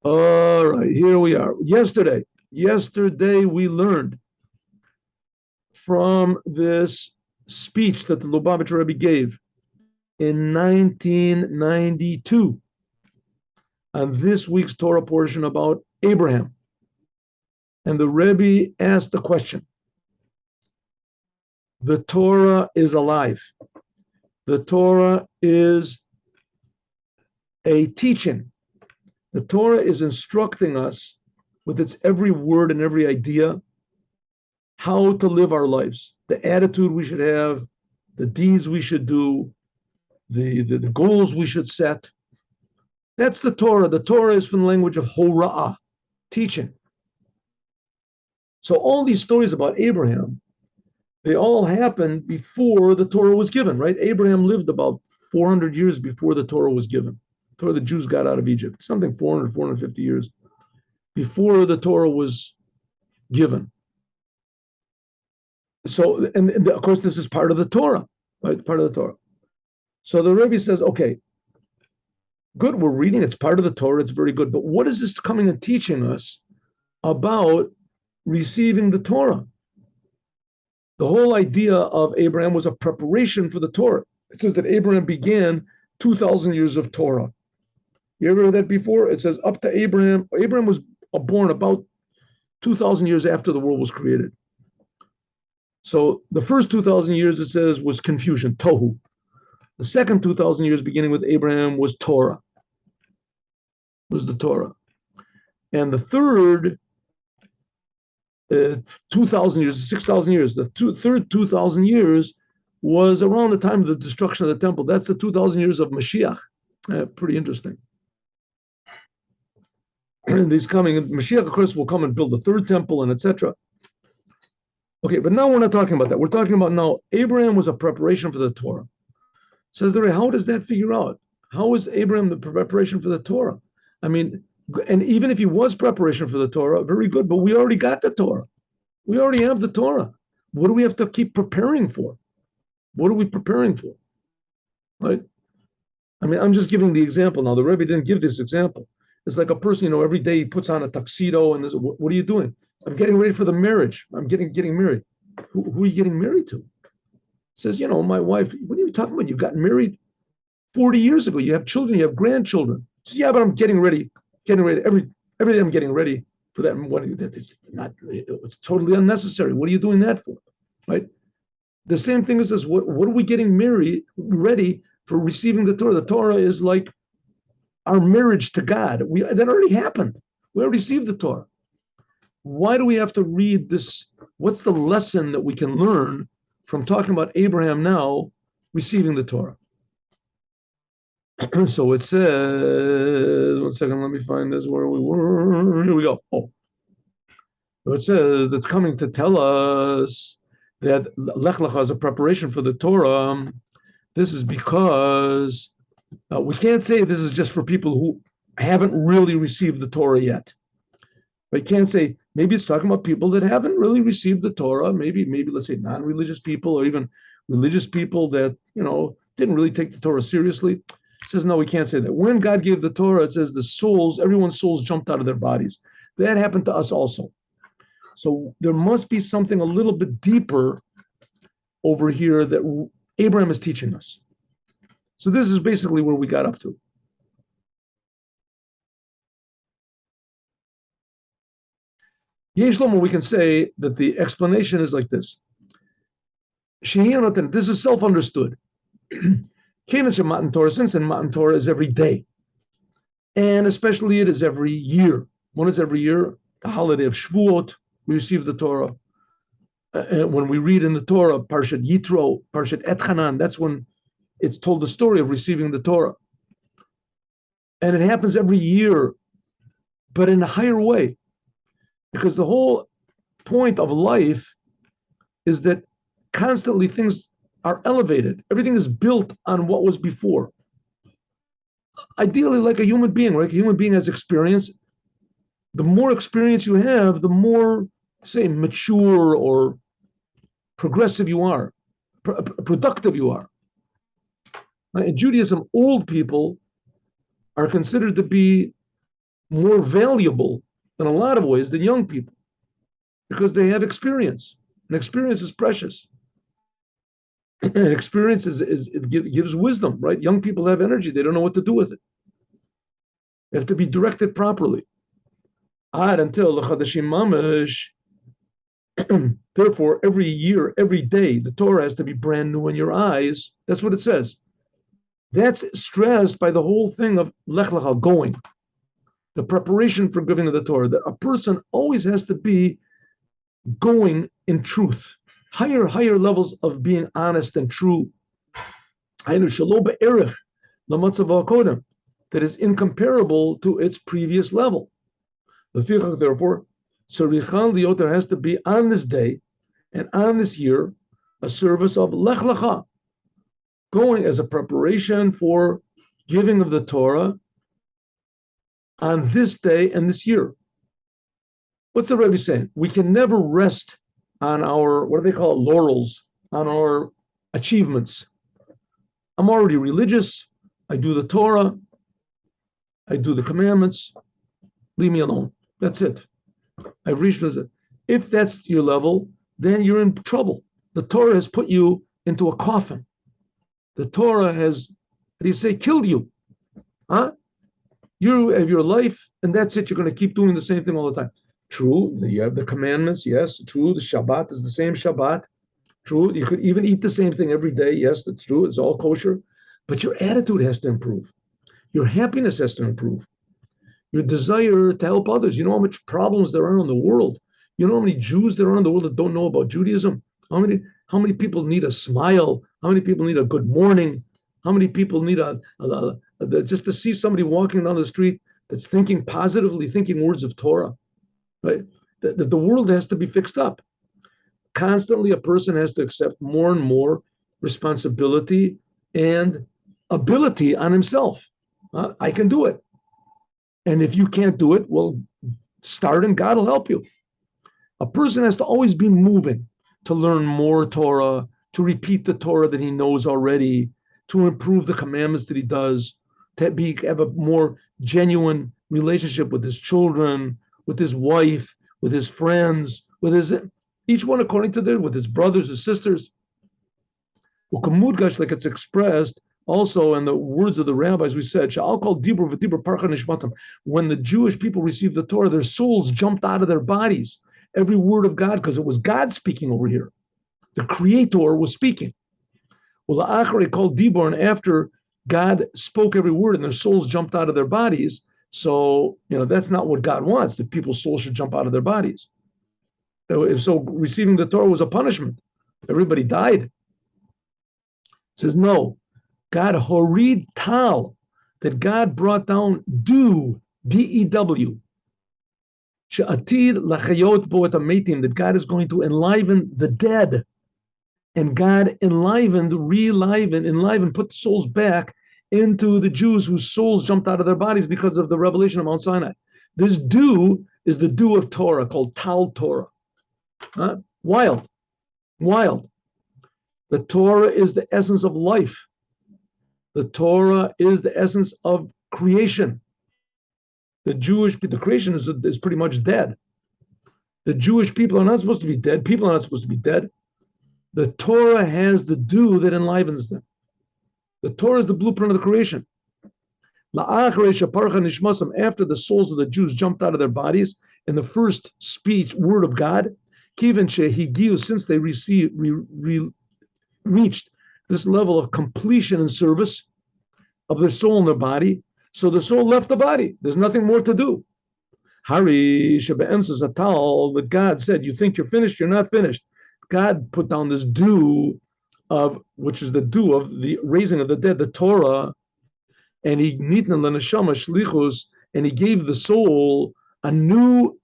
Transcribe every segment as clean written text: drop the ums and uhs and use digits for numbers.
All right, here we are. Yesterday we learned from this speech that the Lubavitcher Rebbe gave in 1992 on this week's Torah portion about Abraham. And the Rebbe asked the question, the Torah is alive. The Torah is a teaching. The Torah is instructing us with its every word and every idea how to live our lives, the attitude we should have, the deeds we should do, the goals we should set. That's the Torah. The Torah is from the language of hora'ah, teaching. So all these stories about Abraham, they all happened before the Torah was given, right? Abraham lived about 400 years before the Torah was given. The Torah the Jews got out of Egypt, something 400, 450 years before the Torah was given. So, and of course, this is part of the Torah, right? Part of the Torah. So the Rebbe says, okay, good, we're reading, it's part of the Torah, it's very good. But what is this coming and teaching us about receiving the Torah? The whole idea of Abraham was a preparation for the Torah. It says that Abraham began 2,000 years of Torah. You ever heard that before? It says up to Abraham. Abraham was born about 2,000 years after the world was created. So the first 2,000 years, it says, was confusion, tohu. The second 2,000 years, beginning with Abraham, was Torah. Was the Torah. And the third 2,000 years, 6,000 years, the third 2,000 years was around the time of the destruction of the temple. That's the 2,000 years of Moshiach. Pretty interesting. These coming, Moshiach, of course, will come and build the third temple and etc. Okay, but now we're not talking about that. We're talking about now, Abraham was a preparation for the Torah. Says the Rebbe, how does that figure out? How is Abraham the preparation for the Torah? I mean, and even if he was preparation for the Torah, very good, but we already got the Torah. We already have the Torah. What do we have to keep preparing for? What are we preparing for? Right? I mean, I'm just giving the example now. The Rebbe didn't give this example. It's like a person, every day he puts on a tuxedo and what are you doing? I'm getting ready for the marriage. I'm getting married. Who are you getting married to? Says, my wife. What are you talking about? You got married 40 years ago. You have children. You have grandchildren. So yeah, but I'm getting ready. Every day I'm getting ready for that. It's totally unnecessary. What are you doing that for? Right? The same thing is this. What are we getting ready for receiving the Torah? The Torah is like our marriage to God. That already happened. We already received the Torah. Why do we have to read this? What's the lesson that we can learn from talking about Abraham now receiving the Torah? So it says, one second, let me find this where we were. Here we go. Oh. So it says that's coming to tell us that Lech Lecha is a preparation for the Torah. This is because we can't say this is just for people who haven't really received the Torah yet. We can't say, maybe it's talking about people that haven't really received the Torah, maybe let's say non-religious people or even religious people that, didn't really take the Torah seriously. It says, no, we can't say that. When God gave the Torah, it says everyone's souls jumped out of their bodies. That happened to us also. So there must be something a little bit deeper over here that Abraham is teaching us. So this is basically where we got up to. Yeshlomo, we can say that the explanation is like this. This is self-understood. Since Matan Torah is every day, and especially it is every year. When is every year? The holiday of Shavuot, we receive the Torah. And when we read in the Torah, Parshat Yitro, Parshat Etchanan, that's when it's told the story of receiving the Torah. And it happens every year, but in a higher way. Because the whole point of life is that constantly things are elevated. Everything is built on what was before. Ideally, like a human being, right? A human being has experience. The more experience you have, the more, say, mature or progressive you are, productive you are. In Judaism, old people are considered to be more valuable in a lot of ways than young people because they have experience, and experience is precious. And experience it gives wisdom, right? Young people have energy; they don't know what to do with it. They have to be directed properly. Until the Chadashim Mamish. Therefore, every year, every day, the Torah has to be brand new in your eyes. That's what it says. That's stressed by the whole thing of Lech Lecha, going. The preparation for giving of the Torah. That a person always has to be going in truth. Higher levels of being honest and true. That is incomparable to its previous level. Therefore, there has to be on this day and on this year a service of Lech Lecha, going as a preparation for giving of the Torah on this day and this year. What's the Rebbe saying? We can never rest on our, what do they call it, laurels, on our achievements. I'm already religious. I do the Torah. I do the commandments. Leave me alone. That's it. I've reached this. If that's your level, then you're in trouble. The Torah has put you into a coffin. The Torah has, how do you say, killed you. Huh? You have your life, and that's it. You're going to keep doing the same thing all the time. True, you have the commandments, yes. True, the Shabbat is the same Shabbat. True, you could even eat the same thing every day. Yes, that's true. It's all kosher. But your attitude has to improve. Your happiness has to improve. Your desire to help others. You know how much problems there are in the world. You know how many Jews there are in the world that don't know about Judaism? How many people need a smile? How many people need a good morning? How many people need just to see somebody walking down the street that's thinking positively, thinking words of Torah, right? The world has to be fixed up. Constantly, a person has to accept more and more responsibility and ability on himself. I can do it. And if you can't do it, well, start and God will help you. A person has to always be moving to learn more Torah, to repeat the Torah that he knows already, to improve the commandments that he does, to have a more genuine relationship with his children, with his wife, with his friends, each one according to with his brothers, his sisters. Like it's expressed also in the words of the rabbis, we said, when the Jewish people received the Torah, their souls jumped out of their bodies. Every word of God, because it was God speaking over here. The Creator was speaking. Well, the Achre called Dibor, and after God spoke every word and their souls jumped out of their bodies, so, that's not what God wants, that people's souls should jump out of their bodies. So receiving the Torah was a punishment. Everybody died. It says, no, God horid tal, that God brought down dew, D-E-W, she'atid lachayot bo'et hametim, that God is going to enliven the dead. And God enlivened, put the souls back into the Jews whose souls jumped out of their bodies because of the revelation of Mount Sinai. This dew is the dew of Torah, called Tal Torah. Wild. The Torah is the essence of life. The Torah is the essence of creation. The creation is pretty much dead. The Jewish people are not supposed to be dead. People are not supposed to be dead. The Torah has the dew that enlivens them. The Torah is the blueprint of the creation. After the souls of the Jews jumped out of their bodies in the first speech, word of God, since they reached this level of completion and service of their soul and their body, so the soul left the body. There's nothing more to do. That God said, you think you're finished, you're not finished. God put down this dew which is the dew of the raising of the dead, the Torah, and he nitnan l'neshama shlichus, and he gave the soul a new,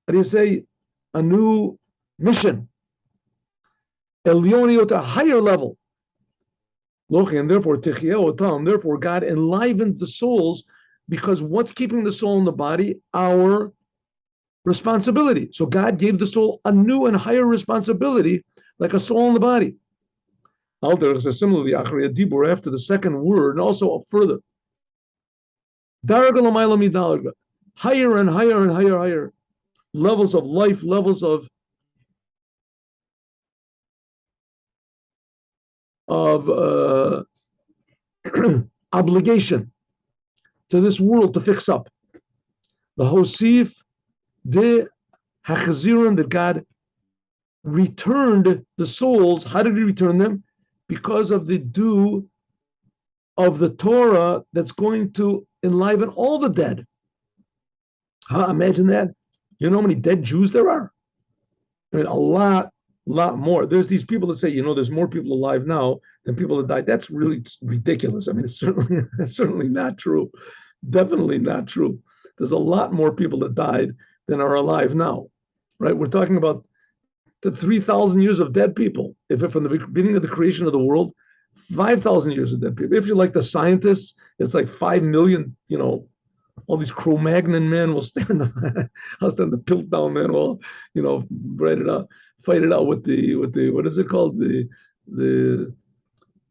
a new mission. Elioniot, a higher level. And therefore, therefore God enlivened the souls, because what's keeping the soul in the body? Our responsibility. So God gave the soul a new and higher responsibility, like a soul in the body. Similarly, after the second word, and also further. higher and higher and higher levels of life, levels of obligation to this world to fix up. The Hosif de Hachaziron, that God returned the souls. How did he return them? Because of the dew of the Torah that's going to enliven all the dead. Imagine that. You know how many dead Jews there are? I mean, a lot more. There's these people that say, there's more people alive now than people that died. That's really ridiculous. I mean, it's certainly not true. Definitely not true. There's a lot more people that died than are alive now, right? We're talking about the 3,000 years of dead people. If from the beginning of the creation of the world, 5,000 years of dead people. If you're like the scientists, it's like 5 million, all these Cro-Magnon men will stand the Piltdown men will, fight it out with the what is it called? The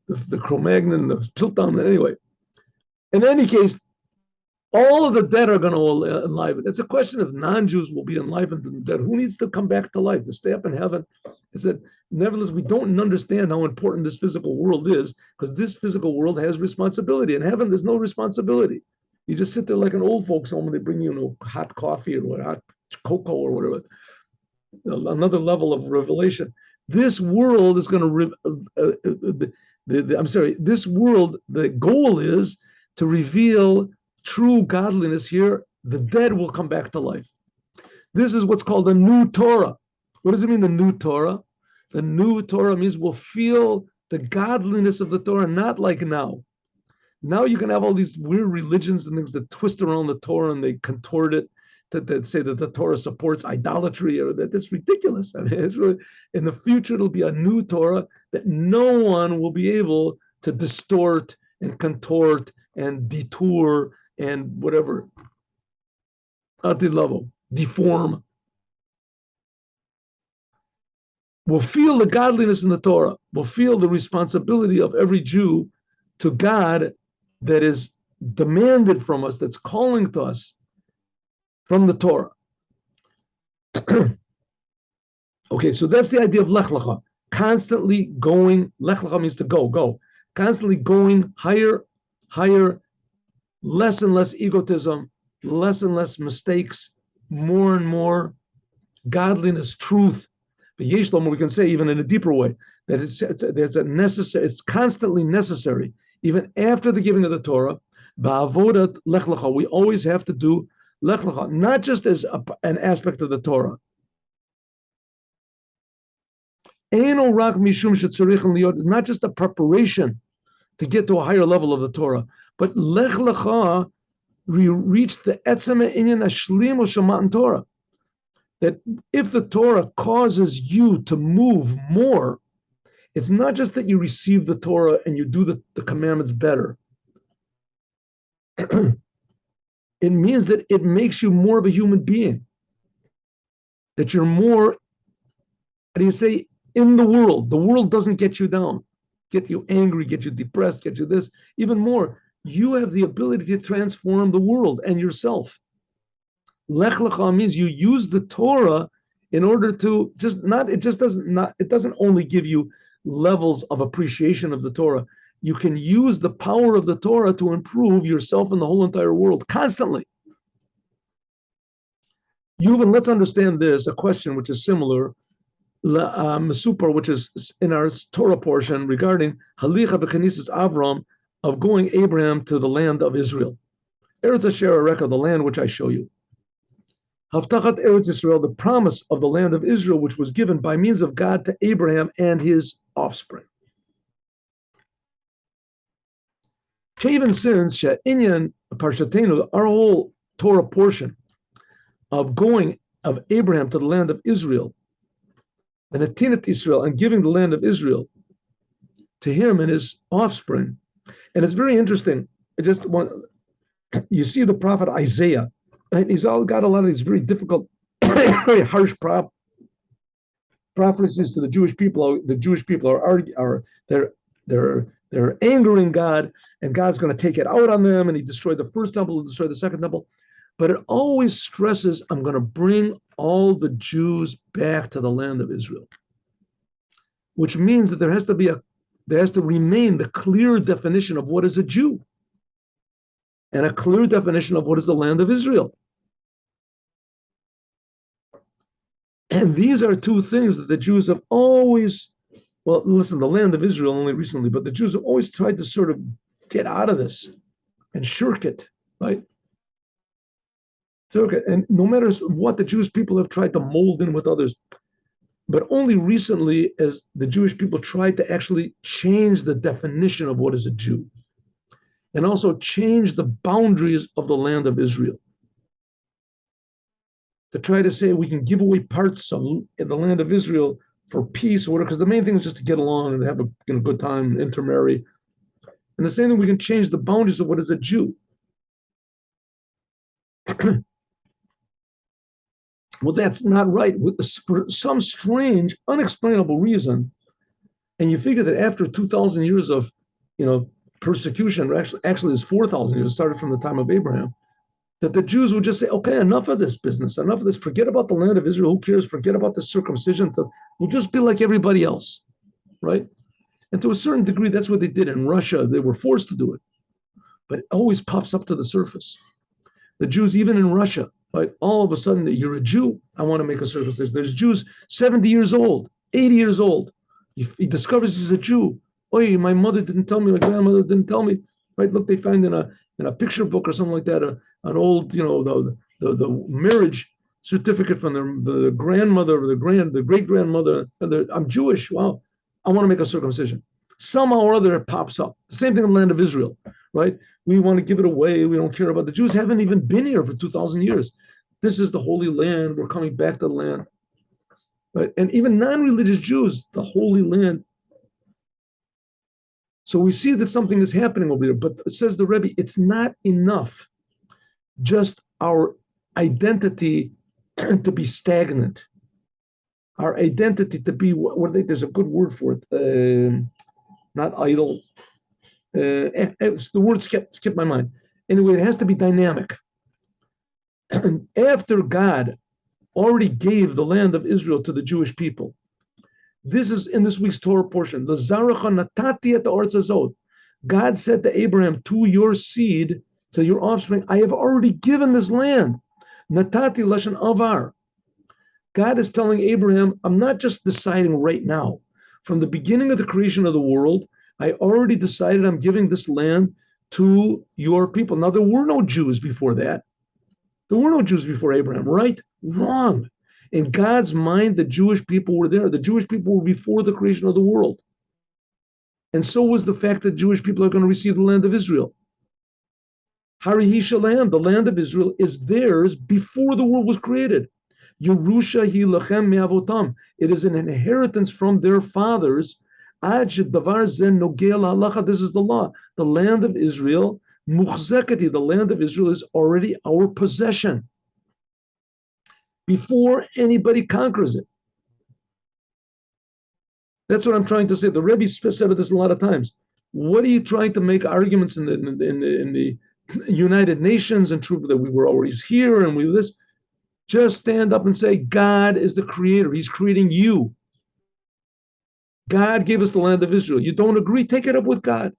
Cro-Magnon, the Piltdown men. Anyway, in any case, all of the dead are going to enliven. It's a question of non-Jews will be enlivened from the dead. Who needs to come back to life, to stay up in heaven? I said, nevertheless, we don't understand how important this physical world is, because this physical world has responsibility. In heaven, there's no responsibility. You just sit there like an old folks home and they bring you, hot coffee or hot cocoa or whatever. Another level of revelation. This world is going to, this world, the goal is to reveal true godliness here. The dead will come back to life. This is what's called the new Torah. What does it mean, the new Torah? The new Torah means we'll feel the godliness of the Torah, not like now. Now you can have all these weird religions and things that twist around the Torah and they contort it that say that the Torah supports idolatry, or that's ridiculous. I mean, it's really, in the future, it'll be a new Torah that no one will be able to distort and contort and detour and whatever, deform. We'll feel the godliness in the Torah. We'll feel the responsibility of every Jew to God that is demanded from us, that's calling to us from the Torah. Okay, so that's the idea of Lech Lecha. Constantly going, Lech Lecha means to go. Constantly going higher, less and less egotism, less and less mistakes, more and more godliness, truth. But Yeshlom, we can say even in a deeper way, that it's constantly necessary, even after the giving of the Torah, ba'avodat lech lecha, we always have to do lech lecha, not just as an aspect of the Torah. Eino rak mishum shetzarich liyot, it's not just a preparation to get to a higher level of the Torah, but lech lecha, we reach the etzem inyan ashlim u'shamatan Torah. That if the Torah causes you to move more, it's not just that you receive the Torah and you do the commandments better. It means that it makes you more of a human being. That you're more, how do you say, in the world. The world doesn't get you down, get you angry, get you depressed, get you this. Even more, you have the ability to transform the world and yourself. Lech lecha means you use the Torah in order to it doesn't only give you levels of appreciation of the Torah. You can use the power of the Torah to improve yourself and the whole entire world constantly. Yuvan, let's understand this, a question which is similar, Mesupar, which is in our Torah portion regarding Halicha v'Knisas Avram, of going Abraham to the land of Israel. Eretz Asher Areka, the land which I show you. Haftachat Eretz Israel, the promise of the land of Israel, which was given by means of God to Abraham and his offspring. Kavan since She'inyan Parshatenu, our whole Torah portion of going of Abraham to the land of Israel, and Atinat Israel, and giving the land of Israel to him and his offspring. And it's very interesting. You see the prophet Isaiah, and he's all got a lot of these very difficult, very harsh prophecies to the Jewish people. The Jewish people they're angering God, and God's going to take it out on them. And he destroyed the first temple, he destroyed the second temple. But it always stresses, I'm going to bring all the Jews back to the land of Israel, which means that there has to remain the clear definition of what is a Jew and a clear definition of what is the land of Israel. And these are two things that the Jews have always, well, listen, the land of Israel only recently, but the Jews have always tried to sort of get out of this and shirk it, right? Shirk it. And no matter what the Jewish people have tried to mold in with others, but only recently as the Jewish people tried to actually change the definition of what is a Jew and also change the boundaries of the land of Israel. To try to say we can give away parts of the land of Israel for peace or whatever, because the main thing is just to get along and have a good time, intermarry. And the same thing, we can change the boundaries of what is a Jew. Well, that's not right. For some strange, unexplainable reason, and you figure that after 2,000 years of, persecution, actually it's 4,000 years, started from the time of Abraham, that the Jews would just say, okay, enough of this business, enough of this, forget about the land of Israel, who cares, forget about the circumcision, we'll just be like everybody else, right? And to a certain degree, that's what they did in Russia. They were forced to do it, but it always pops up to the surface. The Jews, even in Russia, right, all of a sudden, you're a Jew, I want to make a circumcision. There's Jews 70 years old, 80 years old. He discovers he's a Jew. Oh, my mother didn't tell me, my grandmother didn't tell me, right? Look, they find in a picture book or something like that, an old, the marriage certificate from the grandmother or the great grandmother. I'm Jewish. Wow, I want to make a circumcision. Somehow or other, it pops up. The same thing in the land of Israel, right? We want to give it away. We don't care about the Jews. Haven't even been here for 2,000 years. This is the Holy Land. We're coming back to the land, right? And even non-religious Jews, the Holy Land. So we see that something is happening over there. But it says the Rebbe, it's not enough just our identity to be stagnant. Our identity to be, there's a good word for it, not idle. The word skipped my mind. Anyway, it has to be dynamic. And after God already gave the land of Israel to the Jewish people, this is in this week's Torah portion. The Zaracha natati et ha'aretz hazot. God said to Abraham, to your seed, to your offspring, I have already given this land. Natati lashon avar. God is telling Abraham, I'm not just deciding right now. From the beginning of the creation of the world, I already decided I'm giving this land to your people. Now, there were no Jews before that. There were no Jews before Abraham, right? Wrong. In God's mind, the Jewish people were there. The Jewish people were before the creation of the world. And so was the fact that Jewish people are going to receive the land of Israel. Harihi Shalem, the land of Israel, is theirs before the world was created. Yerusha hi lachem me'avotam. It is an inheritance from their fathers. Ad shedavar ze nogea lahalacha. This is the law. The land of Israel, muchzekati, the land of Israel is already our possession before anybody conquers it. That's what I'm trying to say. The Rebbe said this a lot of times. What are you trying to make arguments in the United Nations and true that we were always here and we this? Just stand up and say, God is the creator. He's creating you. God gave us the land of Israel. You don't agree? Take it up with God.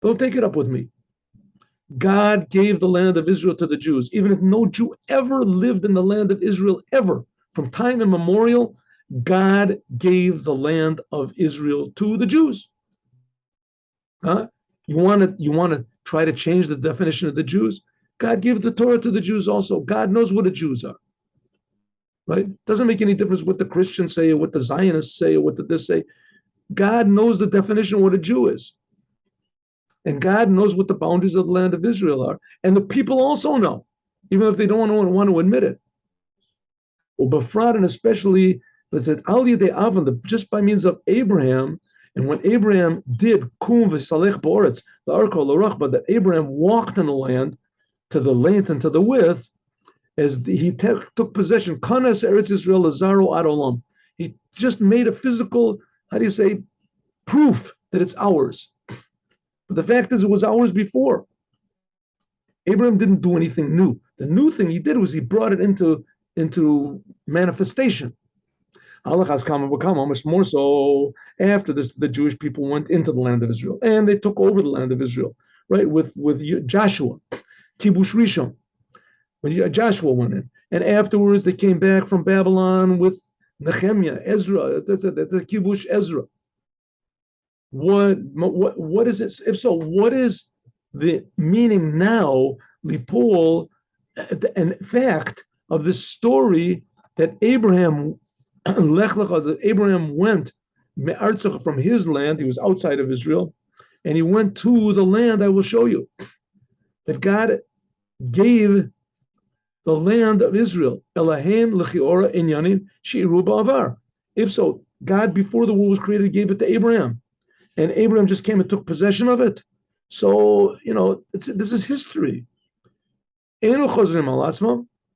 Don't take it up with me. God gave the land of Israel to the Jews. Even if no Jew ever lived in the land of Israel, ever, from time immemorial, God gave the land of Israel to the Jews. Huh? You want to try to change the definition of the Jews? God gave the Torah to the Jews also. God knows what the Jews are. Right? Doesn't make any difference what the Christians say or what the Zionists say or what the this say. God knows the definition of what a Jew is. And God knows what the boundaries of the land of Israel are. And the people also know, even if they don't want to admit it. Ubafrat, and especially, let's say, Al Yedei Avon, just by means of Abraham, and when Abraham did Kum v'salech ba'oretz, the Arko l'rachba, that Abraham walked in the land to the length and to the width, as he took possession, Kanas Eretz Israel Lazaro ad olam. He just made a physical, proof that it's ours. But the fact is, it was ours before. Abraham didn't do anything new. The new thing he did was he brought it into manifestation. Halachas kama v'kama, much more so after this, the Jewish people went into the land of Israel and they took over the land of Israel, right? With Joshua, Kibush Rishon, when Joshua went in, and afterwards they came back from Babylon with Nehemiah, Ezra. That's the Kibush Ezra. What is it? If so, what is the meaning now, Lipol, and fact of this story that Abraham that Abraham went from his land, he was outside of Israel, and he went to the land I will show you. That God gave the land of Israel. Elohim lechiora inyanin shi'iru ba'avar. If so, God before the world was created gave it to Abraham, and Abraham just came and took possession of it. So this is history. We're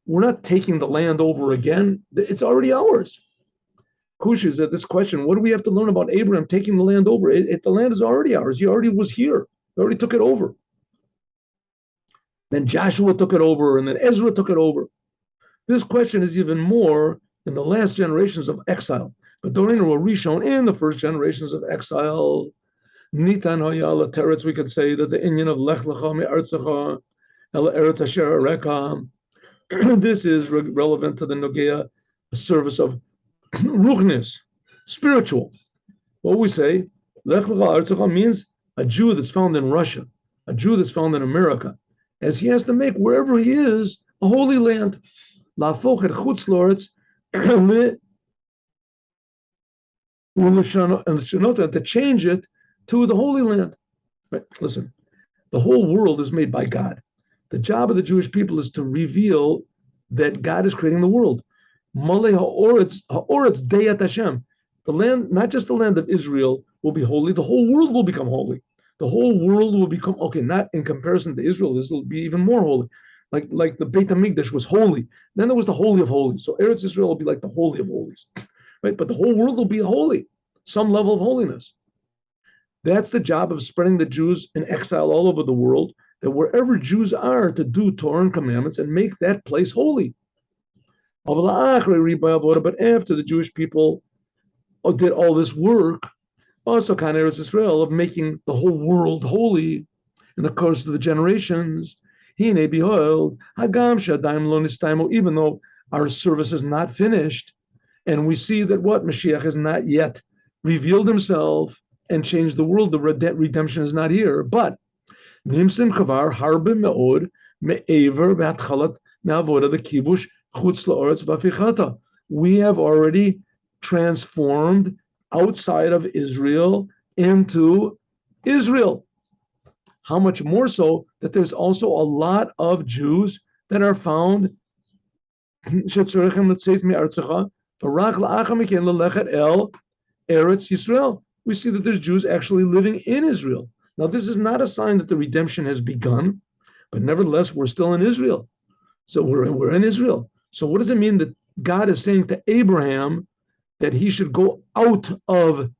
not taking the land over again. It's already ours. Kush is at this question, what do we have to learn about Abraham taking the land over? The land is already ours. He already was here. He already took it over. Then Joshua took it over, and then Ezra took it over. This question is even more in the last generations of exile. But during the Rishon, in the first generations of exile, Nitan Hayala Teretz, we could say that the Inyan of Lech Lecha Me'artzecha El Eretz Asher Areka. This is relevant to the Nogea service of Ruchnis, spiritual. What we say, Lech Lecha Artzecha means a Jew that's found in Russia, a Jew that's found in America, as he has to make wherever he is a holy land. La'afoch et chutz la'aretz to change it to the Holy Land. Right? Listen, the whole world is made by God. The job of the Jewish people is to reveal that God is creating the world. Malei ha'oretz deyat Hashem. The land, not just the land of Israel, will be holy. The whole world will become holy. The whole world will become, not in comparison to Israel, this will be even more holy. Like the Beit HaMikdash was holy. Then there was the Holy of Holies. So Eretz Israel will be like the Holy of Holies. Right? But the whole world will be holy, some level of holiness. That's the job of spreading the Jews in exile all over the world, that wherever Jews are, to do Torah and commandments and make that place holy. But after the Jewish people did all this work, also kind of Eretz Israel, of making the whole world holy in the course of the generations, behold, even though our service is not finished, and we see that Mashiach has not yet revealed himself and changed the world, the redemption is not here, but Nimsim Kavar Harbe Me'od Me'aver B'atchalat Me'avoda the Kibush Chutz La'oretz V'afichata. We have already transformed outside of Israel into Israel. How much more so that there's also a lot of Jews that are found Eretz Yisrael. We see that there's Jews actually living in Israel. Now, this is not a sign that the redemption has begun, but nevertheless, we're still in Israel. So we're in Israel. So what does it mean that God is saying to Abraham that he should go out of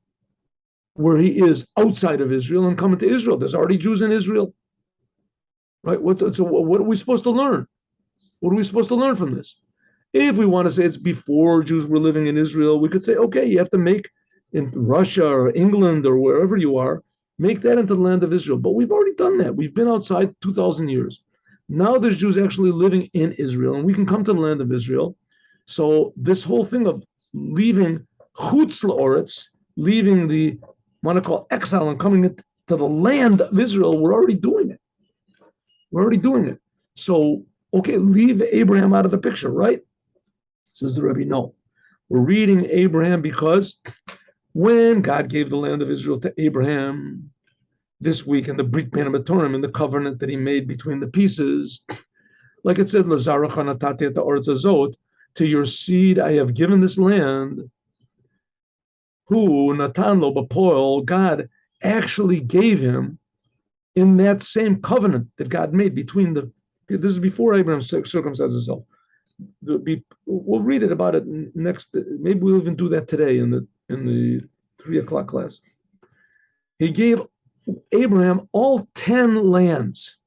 where he is outside of Israel and come into Israel? There's already Jews in Israel. Right? So what are we supposed to learn? What are we supposed to learn from this? If we want to say it's before Jews were living in Israel, we could say, okay, you have to make in Russia or England or wherever you are, make that into the land of Israel. But we've already done that. We've been outside 2,000 years. Now there's Jews actually living in Israel, and we can come to the land of Israel. So this whole thing of leaving Chutz La'oretz, leaving the, want to call exile, and coming to the land of Israel, we're already doing it. We're already doing it. So, okay, leave Abraham out of the picture, right? Says the Rebbe, no. We're reading Abraham because when God gave the land of Israel to Abraham this week in the Brit Bein HaTorah, in the covenant that he made between the pieces, like it said, L'zarecha natati et ha'oretz hazot, to your seed I have given this land. Who natan lo b'poel, God actually gave him in that same covenant that God made between the, this is before Abraham circumcised himself. We'll read it about it next. Maybe we'll even do that today in the 3:00 class. He gave Abraham all 10 lands.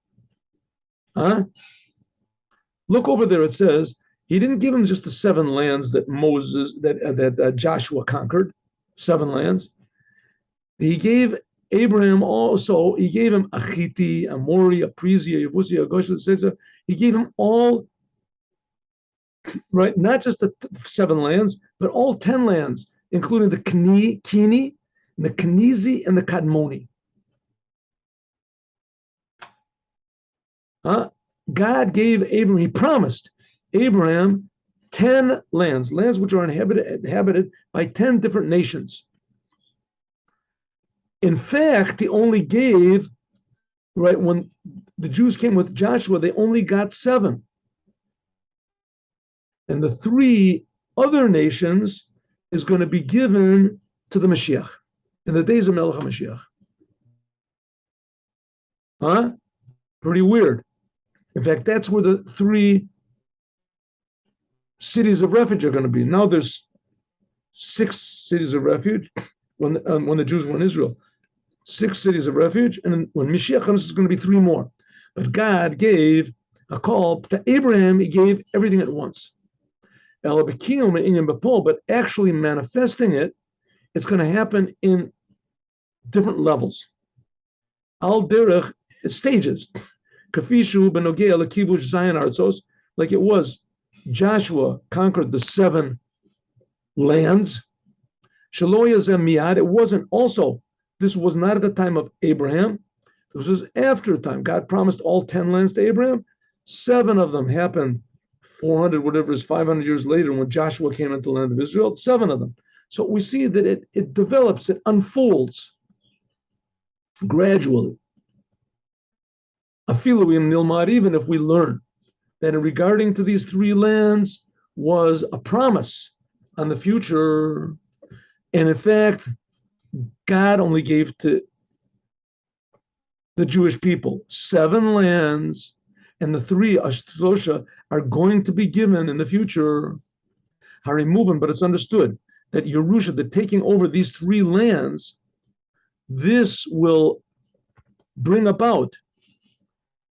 Huh? Look over there. It says he didn't give him just the 7 lands that Joshua conquered, 7 lands. He gave Abraham also. He gave him a Chiti, a Mori, a Prizi, a Yevusi, a Gosh, etc. He gave him all, right? Not just the 7 lands, but all 10 lands, including the Kini, the Kenizi, and the Kadmoni. Huh? God gave Abraham, he promised Abraham 10 lands which are inhabited by 10 different nations. In fact, he only gave, right, when the Jews came with Joshua, they only got 7. And the 3 other nations is going to be given to the Mashiach in the days of Melech HaMashiach. Huh? Pretty weird. In fact, that's where the 3 cities of refuge are going to be. Now there's 6 cities of refuge when the Jews were in Israel. 6 cities of refuge, and when Mashiach comes, it's going to be 3 more. But God gave a call to Abraham. He gave everything at once. But actually manifesting it, it's going to happen in different levels. Al derech stages. Kafishu benogea lekivush Zion artzos, like it was. Joshua conquered the 7 lands. Shaloya zem miyad. It wasn't also. This was not at the time of Abraham. This was after time. God promised all 10 lands to Abraham. 7 of them happened 400, whatever is 500 years later when Joshua came into the land of Israel. 7 of them. So we see that it develops, it unfolds gradually. Afiluim nilmad, even if we learn that in regarding to these 3 lands was a promise on the future. And in fact, God only gave to the Jewish people 7 lands, and the 3 Ashtosha are going to be given in the future. Harimuvan, but it's understood that Yerusha, the taking over these 3 lands, this will bring about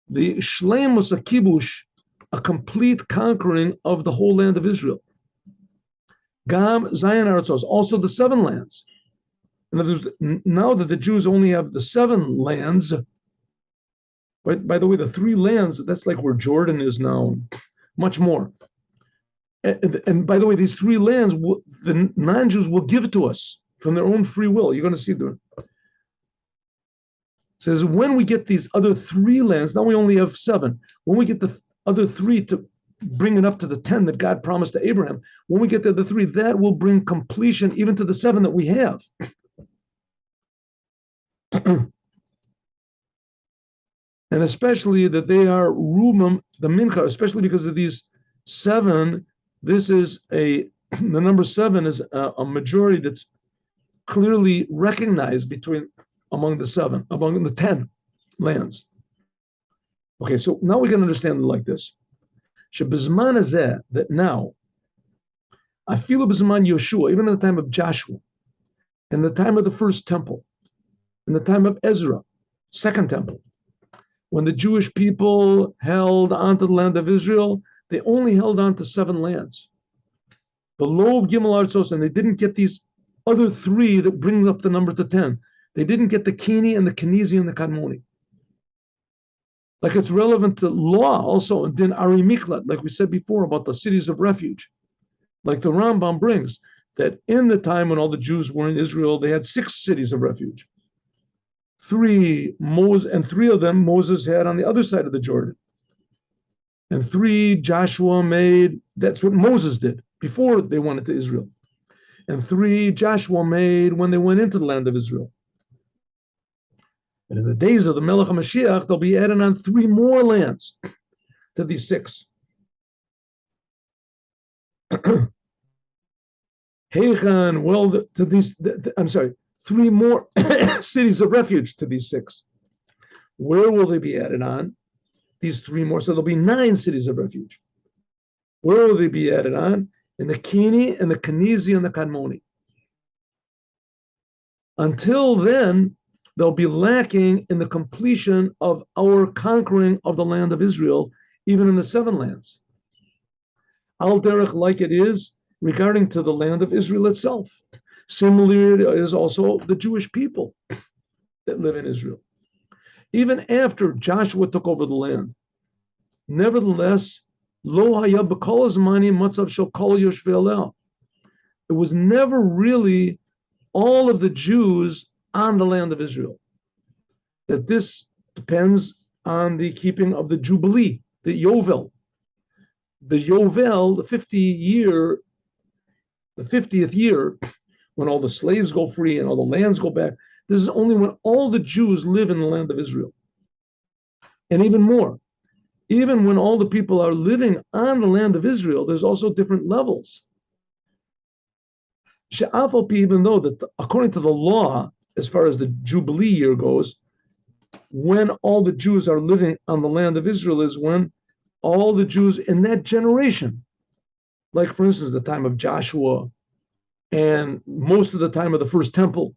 the Shleimus Akibush, a complete conquering of the whole land of Israel. Gam Zion Aratzos, also the 7 lands. In other words, now that the Jews only have the 7 lands, right? By the way, the 3 lands, that's like where Jordan is now, much more. And by the way, these 3 lands, the non-Jews will give it to us from their own free will. You're going to see there. It says, when we get these other 3 lands, now we only have 7. When we get the other 3 to bring it up to the 10 that God promised to Abraham, when we get the other 3, that will bring completion even to the 7 that we have. And especially that they are Rumim, the Mincha, especially because of these 7, this is the number 7 is a majority that's clearly recognized among the 10 lands. Okay, so now we can understand it like this. Shebizman hazeh, that now, afilu b'zman Yoshua, even in the time of Joshua, in the time of the first temple, in the time of Ezra, second temple, when the Jewish people held onto the land of Israel, they only held on to 7 lands. Below Gimel Artzos, and they didn't get these other 3 that brings up the number to 10. They didn't get the Kini and the Kenizi and the Kadmoni. Like it's relevant to law also, and then Ari Miklat, like we said before about the cities of refuge. Like the Rambam brings, that in the time when all the Jews were in Israel, they had 6 cities of refuge. 3 of them Moses had on the other side of the Jordan. And 3 Joshua made, that's what Moses did before they went into Israel. And 3 Joshua made when they went into the land of Israel. And in the days of the Melech HaMashiach, they'll be adding on 3 more lands to these 6. Heichen, well, to these, 3 more cities of refuge to these 6. Where will they be added on? These 3 more, so there'll be 9 cities of refuge. Where will they be added on? In the Kini and the Kenizi and the Kadmoni. Until then, they'll be lacking in the completion of our conquering of the land of Israel, even in the seven lands. Al derech, like it is regarding to the land of Israel itself. Similarly, it is also the Jewish people that live in Israel. Even after Joshua took over the land, nevertheless, lo haya b'kol hazmanim matzav shel kol yoshvei aleh. It was never really all of the Jews on the land of Israel. That this depends on the keeping of the Jubilee, the Yovel. The Yovel, the 50th year, when all the slaves go free and all the lands go back, this is only when all the Jews live in the land of Israel. And even more, even when all the people are living on the land of Israel, there's also different levels. Even though that according to the law, as far as the Jubilee year goes, when all the Jews are living on the land of Israel is when all the Jews in that generation, like for instance, the time of Joshua and most of the time of the first temple.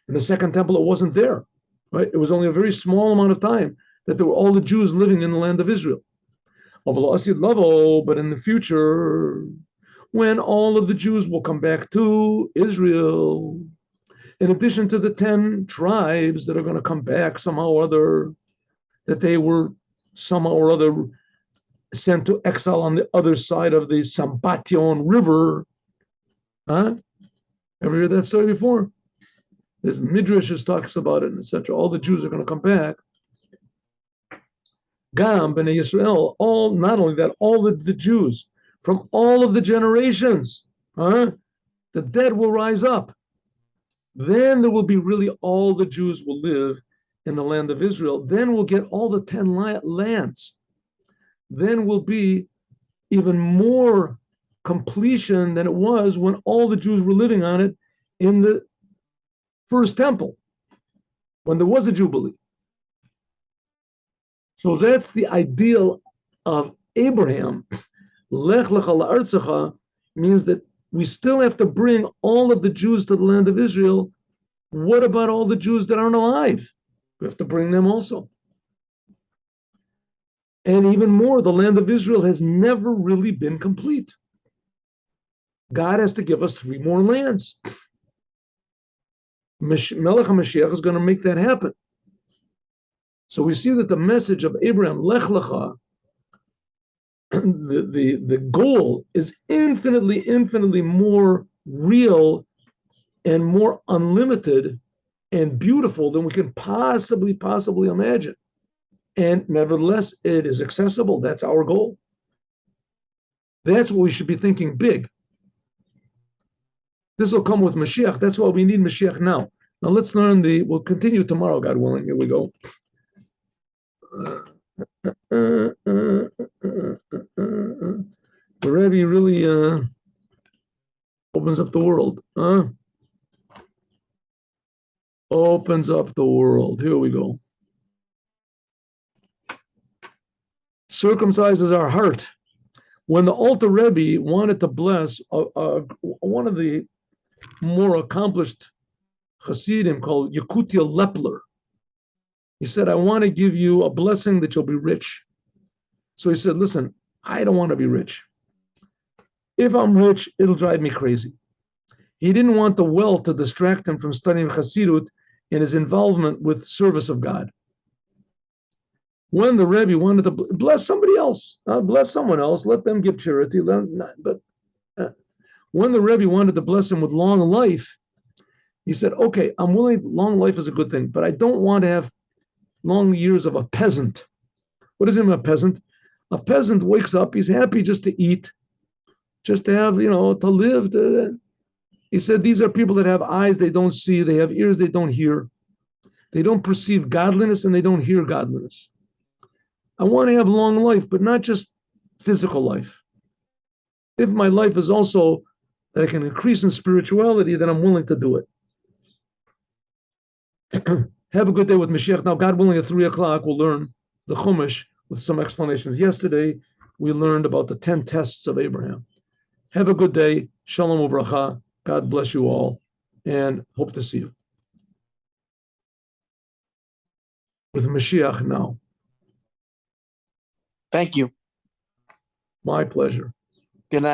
In the second temple, it wasn't there, right? It was only a very small amount of time that there were all the Jews living in the land of Israel. But in the future, when all of the Jews will come back to Israel, in addition to the 10 tribes that are going to come back somehow or other, that they were somehow or other sent to exile on the other side of the Sambation River. Huh? Ever heard that story before? There's Midrash talks about it, etc. All the Jews are going to come back. Gam b'nei Yisrael, all, not only that, all the Jews from all of the generations, the dead will rise up. Then there will be really all the Jews will live in the land of Israel. Then we'll get all the 10 lands. Then will be even more completion than it was when all the Jews were living on it in the first temple, when there was a Jubilee. So that's the ideal of Abraham. Lech lecha la'artzecha means that we still have to bring all of the Jews to the land of Israel. What about all the Jews that aren't alive? We have to bring them also. And even more, the land of Israel has never really been complete. God has to give us 3 more lands. Melech HaMashiach is going to make that happen. So we see that the message of Abraham, Lech Lecha, the goal is infinitely more real and more unlimited and beautiful than we can possibly imagine. And nevertheless, it is accessible. That's our goal. That's what we should be thinking big. This will come with Mashiach. That's why we need Mashiach now. Now let's learn we'll continue tomorrow, God willing. Here we go. The Rebbe really opens up the world. Opens up the world. Here we go. Circumcises our heart. When the Alter Rebbe wanted to bless one of the more accomplished Hasidim called Yekutia Lepler, he said, I want to give you a blessing that you'll be rich. So he said, listen, I don't want to be rich. If I'm rich, it'll drive me crazy. He didn't want the wealth to distract him from studying Hasidut and his involvement with service of God. When the Rebbe wanted to bless somebody else, bless someone else, let them give charity. But when the Rebbe wanted to bless him with long life, he said, okay, I'm willing, long life is a good thing, but I don't want to have long years of a peasant. What is a peasant? A peasant wakes up, he's happy just to eat, just to have, to live. He said, these are people that have eyes they don't see, they have ears they don't hear. They don't perceive godliness and they don't hear godliness. I want to have long life, but not just physical life. If my life is also that I can increase in spirituality, then I'm willing to do it. Have a good day with Mashiach. Now, God willing, at 3:00, we'll learn the Chumash with some explanations. Yesterday, we learned about the 10 tests of Abraham. Have a good day. Shalom uvracha. God bless you all, and hope to see you. with Mashiach now. Thank you. My pleasure. Good night.